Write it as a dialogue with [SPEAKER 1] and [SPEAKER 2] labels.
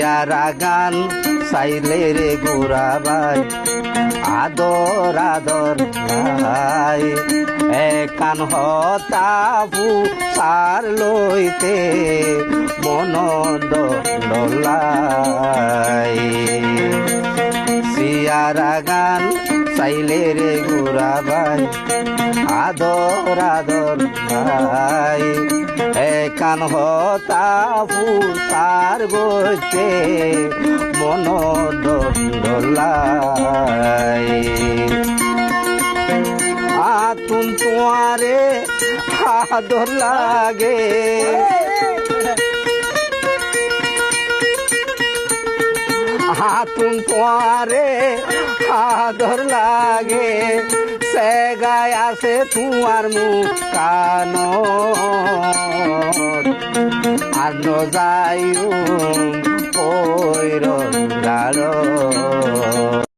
[SPEAKER 1] সিয়ারা গান চাইলে রে গোরা ভাই আদর আদর ভাই একান হতাবু সার লইতে মন ডলাই সিয়ারা গান চাইলে রে গোরা ভাই আদর আদর ভাই একান হতাবু সার গইতে মন ডলাই আতুম তোমারে আদর লাগে হাতুম তোমারে আদর লাগে সে গায় আছে তোমার মুখ কান আর ন যাইও ওই রাড়